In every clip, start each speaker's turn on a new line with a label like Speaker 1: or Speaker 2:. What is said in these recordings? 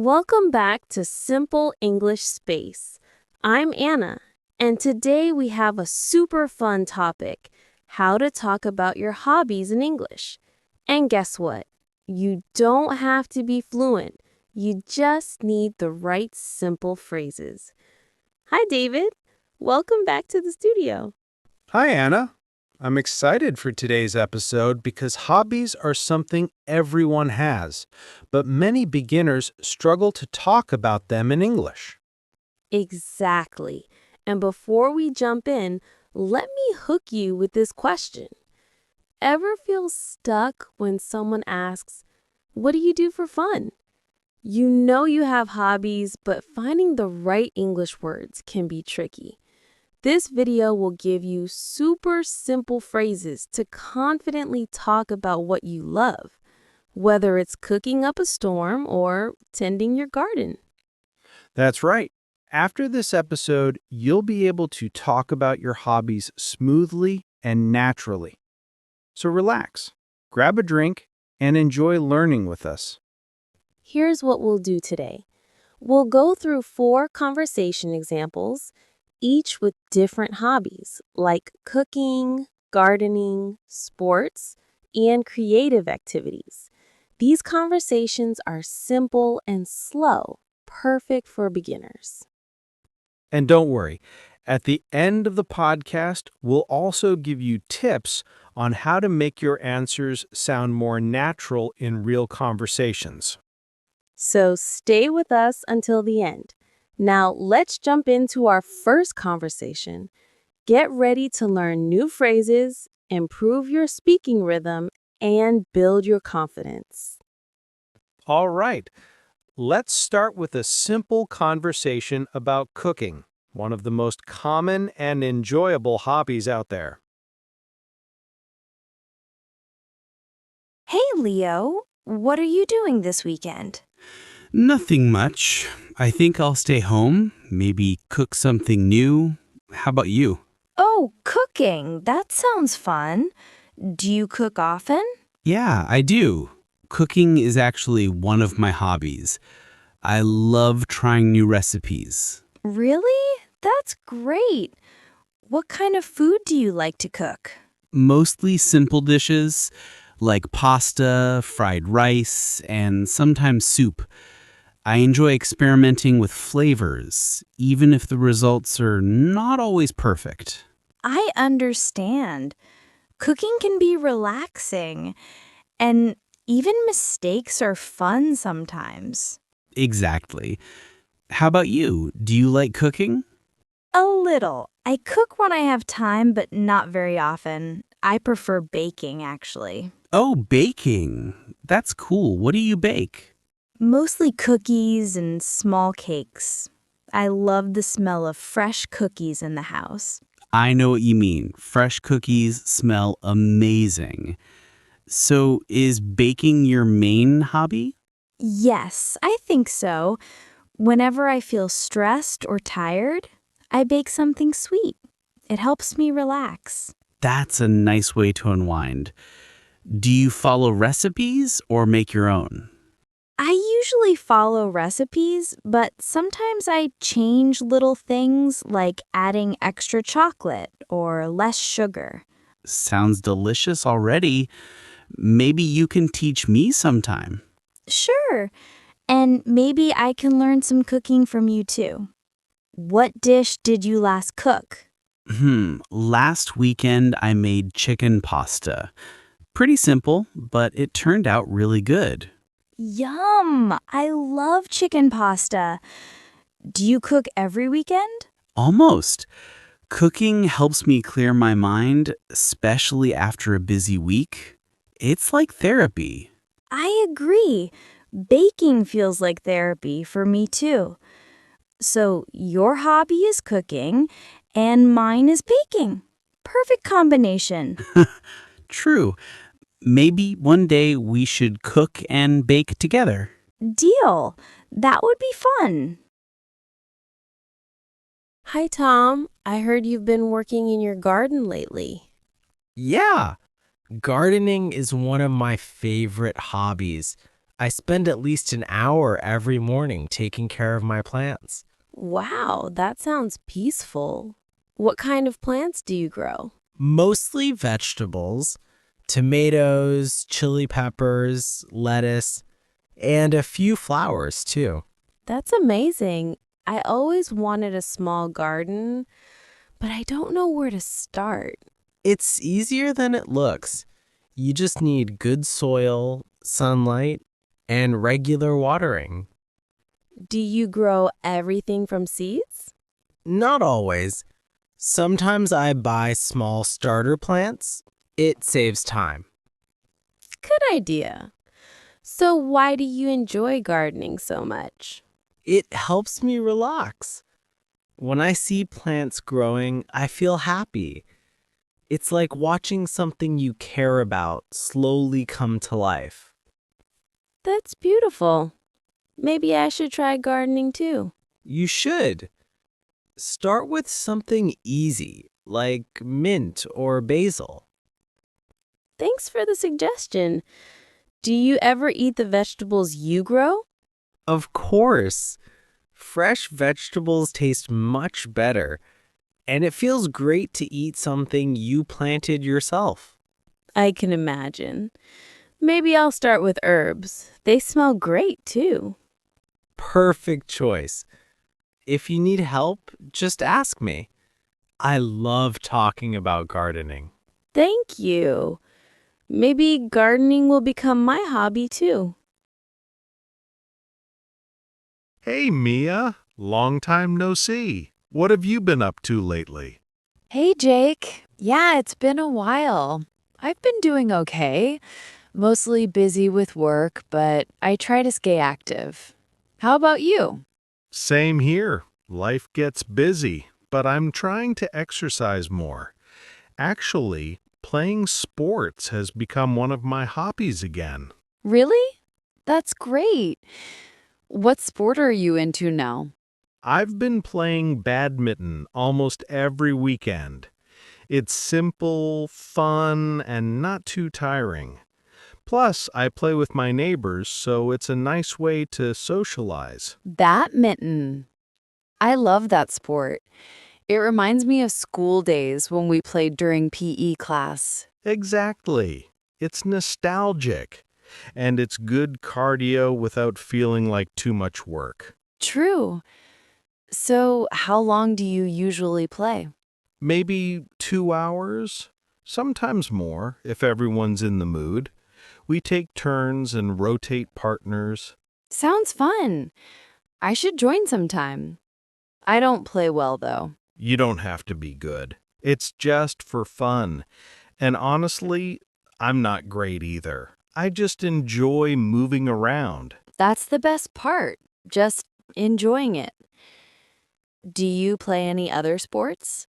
Speaker 1: Welcome back to Simple English Space. I'm Anna, and today we have a super fun topic, how to talk about your hobbies in English. And guess what? You don't have to be fluent. You just need the right simple phrases. Hi, David. Welcome back to the studio.
Speaker 2: Hi, Anna. I'm excited for today's episode because hobbies are something everyone has, but many beginners struggle to talk about them in English.
Speaker 1: Exactly. And before we jump in, let me hook you with this question. Ever feel stuck when someone asks, "What do you do for fun?" You know you have hobbies, but finding the right English words can be tricky. This video will give you super simple phrases to confidently talk about what you love, whether it's cooking up a storm or tending your garden.
Speaker 2: That's right. After this episode, you'll be able to talk about your hobbies smoothly and naturally. So relax, grab a drink, and enjoy learning with us.
Speaker 1: Here's what we'll do today. We'll go through 4 conversation examples, each with different hobbies like cooking, gardening, sports, and creative activities. These conversations are simple and slow, perfect for beginners.
Speaker 2: And don't worry, at the end of the podcast, we'll also give you tips on how to make your answers sound more natural in real conversations.
Speaker 1: So stay with us until the end. Now let's jump into our first conversation. Get ready to learn new phrases, improve your speaking rhythm, and build your confidence.
Speaker 2: All right, let's start with a simple conversation about cooking, one of the most common and enjoyable hobbies out there.
Speaker 3: Hey, Leo. What are you doing this weekend?
Speaker 4: Nothing much. I think I'll stay home, maybe cook something new. How about you?
Speaker 3: Oh, cooking. That sounds fun. Do you cook often?
Speaker 4: Yeah, I do. Cooking is actually one of my hobbies. I love trying new recipes.
Speaker 3: Really? That's great. What kind of food do you like to cook?
Speaker 4: Mostly simple dishes like pasta, fried rice, and sometimes soup. I enjoy experimenting with flavors, even if the results are not always perfect.
Speaker 3: I understand. Cooking can be relaxing, and even mistakes are fun sometimes.
Speaker 4: Exactly. How about you? Do you like cooking?
Speaker 3: A little. I cook when I have time, but not very often. I prefer baking, actually.
Speaker 4: Oh, baking. That's cool. What do you bake?
Speaker 3: Mostly cookies and small cakes. I love the smell of fresh cookies in the house.
Speaker 4: I know what you mean. Fresh cookies smell amazing. So, is baking your main hobby?
Speaker 3: Yes, I think so. Whenever I feel stressed or tired, I bake something sweet. It helps me relax.
Speaker 4: That's a nice way to unwind. Do you follow recipes or make your own?
Speaker 3: I usually follow recipes, but sometimes I change little things like adding extra chocolate or less sugar.
Speaker 4: Sounds delicious already. Maybe you can teach me sometime.
Speaker 3: Sure, and maybe I can learn some cooking from you too. What dish did you last cook?
Speaker 4: Last weekend I made chicken pasta. Pretty simple, but it turned out really good.
Speaker 3: Yum! I love chicken pasta. Do you cook every weekend?
Speaker 4: Almost. Cooking helps me clear my mind, especially after a busy week. It's like therapy.
Speaker 3: I agree. Baking feels like therapy for me too. So your hobby is cooking, and mine is baking. Perfect combination.
Speaker 4: True. Maybe one day we should cook and bake together.
Speaker 3: Deal. That would be fun.
Speaker 1: Hi, Tom. I heard you've been working in your garden lately.
Speaker 5: Yeah, gardening is one of my favorite hobbies. I spend at least an hour every morning taking care of my plants.
Speaker 1: Wow, that sounds peaceful. What kind of plants do you grow?
Speaker 5: Mostly vegetables, tomatoes, chili peppers, lettuce, and a few flowers too.
Speaker 1: That's amazing. I always wanted a small garden, but I don't know where to start.
Speaker 5: It's easier than it looks. You just need good soil, sunlight, and regular watering.
Speaker 1: Do you grow everything from seeds?
Speaker 5: Not always. Sometimes I buy small starter plants. It saves time.
Speaker 1: Good idea. So why do you enjoy gardening so much?
Speaker 5: It helps me relax. When I see plants growing, I feel happy. It's like watching something you care about slowly come to life.
Speaker 1: That's beautiful. Maybe I should try gardening too.
Speaker 5: You should. Start with something easy, like mint or basil.
Speaker 1: Thanks for the suggestion. Do you ever eat the vegetables you grow?
Speaker 5: Of course. Fresh vegetables taste much better, and it feels great to eat something you planted yourself.
Speaker 1: I can imagine. Maybe I'll start with herbs. They smell great too.
Speaker 5: Perfect choice. If you need help, just ask me. I love talking about gardening.
Speaker 1: Thank you. Maybe gardening will become my hobby too.
Speaker 6: Hey, Mia. Long time no see. What have you been up to lately?
Speaker 7: Hey, Jake. Yeah, it's been a while. I've been doing okay. Mostly busy with work, but I try to stay active. How about you?
Speaker 6: Same here. Life gets busy, but I'm trying to exercise more. Actually, playing sports has become one of my hobbies again.
Speaker 7: Really? That's great. What sport are you into now?
Speaker 6: I've been playing badminton almost every weekend. It's simple, fun, and not too tiring. Plus, I play with my neighbors, so it's a nice way to socialize.
Speaker 7: Badminton. I love that sport. It reminds me of school days when we played during PE class.
Speaker 6: Exactly. It's nostalgic, and it's good cardio without feeling like too much work.
Speaker 7: True. So, how long do you usually play?
Speaker 6: Maybe 2 hours, sometimes more if everyone's in the mood. We take turns and rotate partners.
Speaker 7: Sounds fun. I should join sometime. I don't play well, though.
Speaker 6: You don't have to be good. It's just for fun. And honestly, I'm not great either. I just enjoy moving around.
Speaker 7: That's the best part, just enjoying it. Do you play any other sports?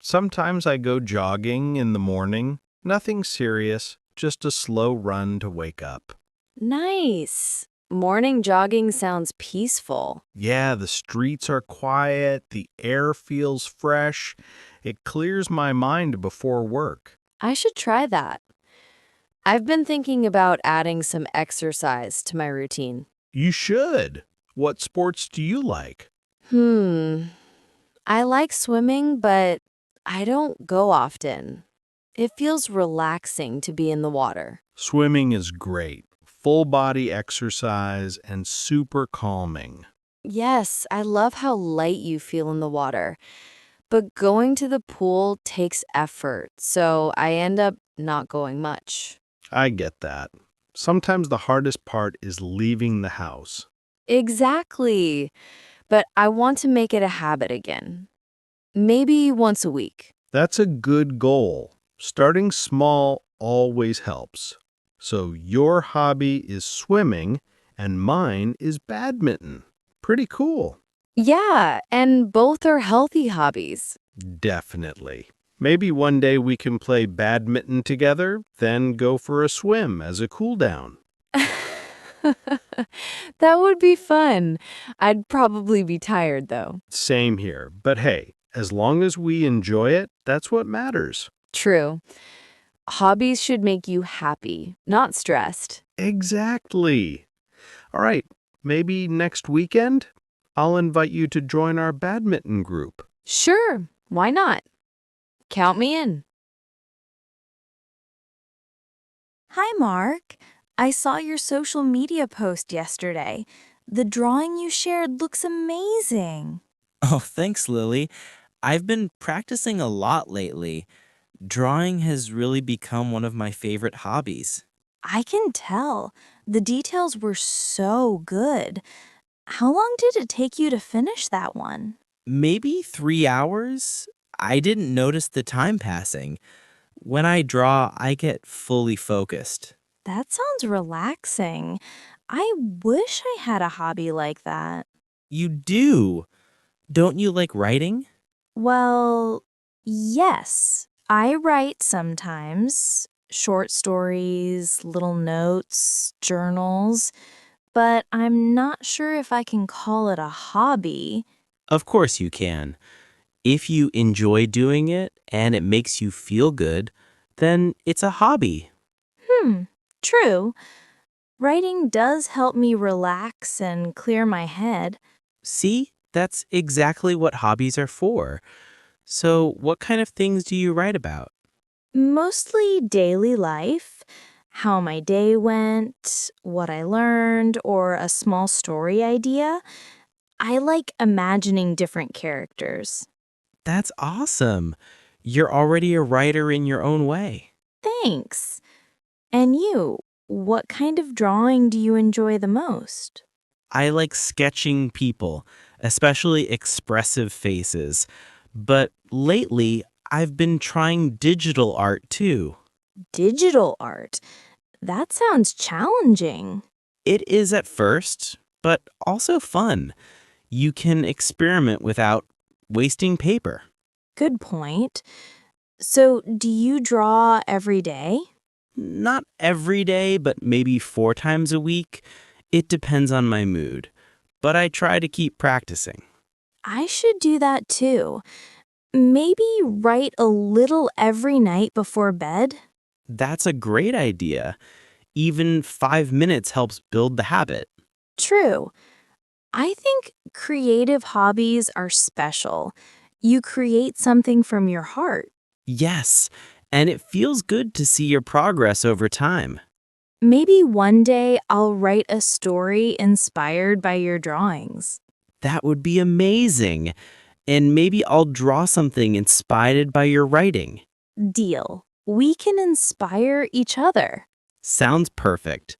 Speaker 6: Sometimes I go jogging in the morning. Nothing serious, just a slow run to wake up.
Speaker 7: Nice. Morning jogging sounds peaceful.
Speaker 6: Yeah, the streets are quiet, the air feels fresh. It clears my mind before work.
Speaker 7: I should try that. I've been thinking about adding some exercise to my routine.
Speaker 6: You should. What sports do you like?
Speaker 7: I like swimming, but I don't go often. It feels relaxing to be in the water.
Speaker 6: Swimming is great. Full body exercise and super calming.
Speaker 7: Yes, I love how light you feel in the water. But going to the pool takes effort, so I end up not going much.
Speaker 6: I get that. Sometimes the hardest part is leaving the house.
Speaker 7: Exactly. But I want to make it a habit again. Maybe once a week.
Speaker 6: That's a good goal. Starting small always helps. So your hobby is swimming and mine is badminton. Pretty cool.
Speaker 7: Yeah, and both are healthy hobbies.
Speaker 6: Definitely. Maybe one day we can play badminton together, then go for a swim as a cool down.
Speaker 7: That would be fun. I'd probably be tired, though.
Speaker 6: Same here. But hey, as long as we enjoy it, that's what matters.
Speaker 7: True. Hobbies should make you happy, not stressed.
Speaker 6: Exactly. All right, maybe next weekend I'll invite you to join our badminton group.
Speaker 7: Sure, why not? Count me in.
Speaker 3: Hi, Mark. I saw your social media post yesterday. The drawing you shared looks amazing.
Speaker 8: Oh, thanks, Lily. I've been practicing a lot lately. Drawing has really become one of my favorite hobbies.
Speaker 3: I can tell. The details were so good. How long did it take you to finish that one?
Speaker 8: Maybe 3 hours? I didn't notice the time passing. When I draw, I get fully focused.
Speaker 3: That sounds relaxing. I wish I had a hobby like that.
Speaker 8: You do. Don't you like writing?
Speaker 3: Well, yes. I write sometimes. Short stories, little notes, journals. But I'm not sure if I can call it a hobby.
Speaker 8: Of course you can. If you enjoy doing it and it makes you feel good, then it's a hobby.
Speaker 3: True. Writing does help me relax and clear my head.
Speaker 8: See, that's exactly what hobbies are for. So, what kind of things do you write about?
Speaker 3: Mostly daily life, how my day went, what I learned, or a small story idea. I like imagining different characters.
Speaker 8: That's awesome. You're already a writer in your own way.
Speaker 3: Thanks. And you, what kind of drawing do you enjoy the most?
Speaker 8: I like sketching people, especially expressive faces. But lately, I've been trying digital art too.
Speaker 3: Digital art. That sounds challenging.
Speaker 8: It is at first, but also fun. You can experiment without wasting paper.
Speaker 3: Good point. So, do you draw every day?
Speaker 8: Not every day, but maybe 4 times a week. It depends on my mood. But I try to keep practicing.
Speaker 3: I should do that too. Maybe write a little every night before bed?
Speaker 8: That's a great idea. Even 5 minutes helps build the habit.
Speaker 3: True. I think creative hobbies are special. You create something from your heart.
Speaker 8: Yes, and it feels good to see your progress over time.
Speaker 3: Maybe one day I'll write a story inspired by your drawings.
Speaker 8: That would be amazing. And maybe I'll draw something inspired by your writing.
Speaker 3: Deal. We can inspire each other.
Speaker 8: Sounds perfect.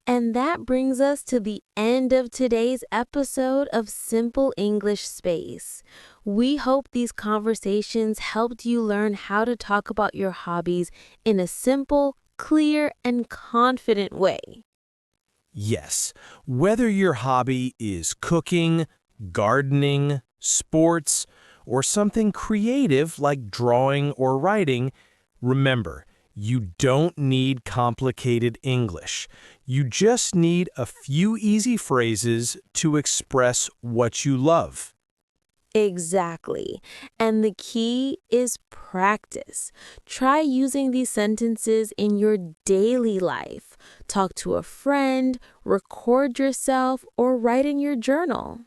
Speaker 1: And that brings us to the end of today's episode of Simple English Space. We hope these conversations helped you learn how to talk about your hobbies in a simple, clear, and confident way.
Speaker 2: Yes, whether your hobby is cooking, gardening, sports, or something creative like drawing or writing, remember, you don't need complicated English. You just need a few easy phrases to express what you love.
Speaker 1: Exactly. And the key is practice. Try using these sentences in your daily life. Talk to a friend, record yourself, or write in your journal.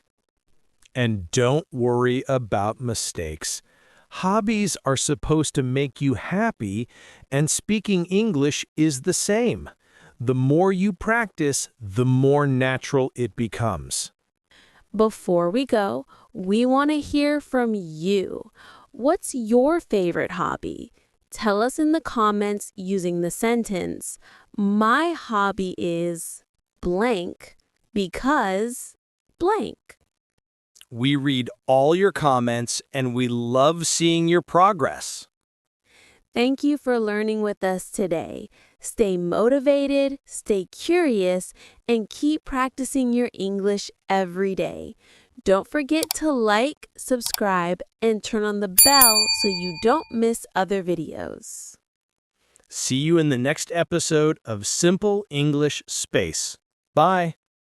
Speaker 2: And don't worry about mistakes. Hobbies are supposed to make you happy, and speaking English is the same. The more you practice, the more natural it becomes.
Speaker 1: Before we go, we want to hear from you. What's your favorite hobby? Tell us in the comments using the sentence, "My hobby is blank because blank."
Speaker 2: We read all your comments, and we love seeing your progress.
Speaker 1: Thank you for learning with us today. Stay motivated, stay curious, and keep practicing your English every day. Don't forget to like, subscribe, and turn on the bell so you don't miss other videos.
Speaker 2: See you in the next episode of Simple English Space. Bye.